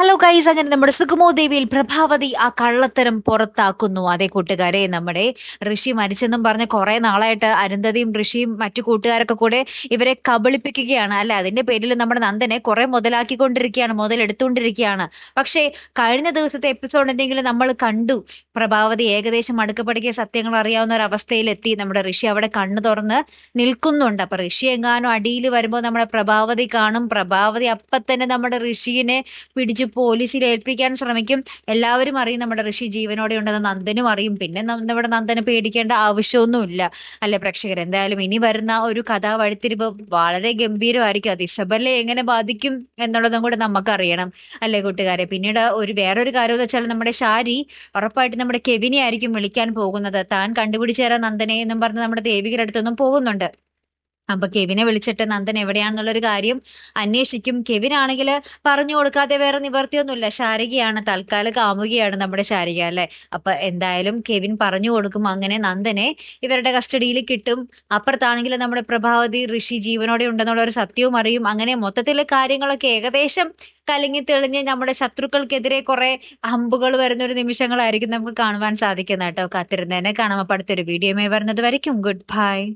Hello guys, അങ്ങനെ നമ്മുടെ സുഗമോ ദേവിയിൽ പ്രഭാവതി ആ കള്ളത്തരം പുറത്താക്കുന്നു. അതേ കൂട്ടുകാരെ, നമ്മുടെ ഋഷി മരിച്ചെന്നും പറഞ്ഞ് കുറെ നാളായിട്ട് അരുന്ധതിയും ഋഷിയും മറ്റു കൂട്ടുകാരൊക്കെ കൂടെ ഇവരെ കബളിപ്പിക്കുകയാണ് അല്ലെ. അതിന്റെ പേരിൽ നമ്മുടെ നന്ദനെ കുറെ മുതലാക്കിക്കൊണ്ടിരിക്കുകയാണ്, മുതലെടുത്തുകൊണ്ടിരിക്കുകയാണ്. പക്ഷേ കഴിഞ്ഞ ദിവസത്തെ എപ്പിസോഡ് എന്തെങ്കിലും നമ്മൾ കണ്ടു, പ്രഭാവതി ഏകദേശം അടുക്കപ്പടിക്ക് സത്യങ്ങൾ അറിയാവുന്ന ഒരു അവസ്ഥയിലെത്തി. നമ്മുടെ ഋഷി അവിടെ കണ്ണു തുറന്ന് നിൽക്കുന്നുണ്ട്. അപ്പൊ ഋഷി എങ്ങാനും അടിയിൽ വരുമ്പോൾ നമ്മുടെ പ്രഭാവതി കാണും. പ്രഭാവതി അപ്പൊ തന്നെ നമ്മുടെ ഋഷിയെ പിടിച്ച് പോലീസിൽ ഏൽപ്പിക്കാൻ ശ്രമിക്കും. എല്ലാവരും അറിയും നമ്മുടെ ഋഷി ജീവനോടെ ഉണ്ടെന്ന് നന്ദനും അറിയും. പിന്നെ നമ്മുടെ നന്ദനെ പേടിക്കേണ്ട ആവശ്യമൊന്നുമില്ല അല്ലെ പ്രേക്ഷകർ. എന്തായാലും ഇനി വരുന്ന ഒരു കഥാ വഴിത്തിരിവ് വളരെ ഗംഭീരമായിരിക്കും. അത് ഇസബെല്ലെ എങ്ങനെ ബാധിക്കും എന്നുള്ളതും കൂടെ നമുക്കറിയണം അല്ലെ കൂട്ടുകാരെ. പിന്നീട് വേറൊരു കാര്യം എന്ന് വെച്ചാൽ നമ്മുടെ ഷാരി ഉറപ്പായിട്ട് നമ്മുടെ കെവിനെ ആയിരിക്കും വിളിക്കാൻ പോകുന്നത്. താൻ കണ്ടുപിടിച്ചു തരാൻ നന്ദനെ എന്നും പറഞ്ഞ് നമ്മുടെ ദേവികയുടെ അടുത്തൊന്നും പോകുന്നുണ്ട്. അപ്പൊ കെവിനെ വിളിച്ചിട്ട് നന്ദൻ എവിടെയാണെന്നുള്ളൊരു കാര്യം അന്വേഷിക്കും. കെവിൻ ആണെങ്കിൽ പറഞ്ഞു കൊടുക്കാതെ വേറെ നിവർത്തിയൊന്നുമില്ല. ശാരികയാണ്, തൽക്കാലം കാമുകിയാണ് നമ്മുടെ ശാരിക അല്ലെ. അപ്പൊ എന്തായാലും കെവിൻ പറഞ്ഞു കൊടുക്കും. അങ്ങനെ നന്ദനെ ഇവരുടെ കസ്റ്റഡിയിൽ കിട്ടും. അപ്പുറത്താണെങ്കിൽ നമ്മുടെ പ്രഭാവതി ഋഷി ജീവനോടെ ഉണ്ടെന്നുള്ള ഒരു സത്യവും അറിയും. അങ്ങനെ മൊത്തത്തിലെ കാര്യങ്ങളൊക്കെ ഏകദേശം കലങ്ങി തെളിഞ്ഞ് നമ്മുടെ ശത്രുക്കൾക്കെതിരെ കുറെ അമ്പുകൾ വരുന്ന ഒരു നിമിഷങ്ങളായിരിക്കും നമുക്ക് കാണുവാൻ സാധിക്കുന്നത് കേട്ടോ. കാത്തിരുന്നതിനെ കാണാം. അപ്പൊ അടുത്തൊരു വീഡിയോയുമായി വരുന്നത് വരയ്ക്കും ഗുഡ് ബൈ.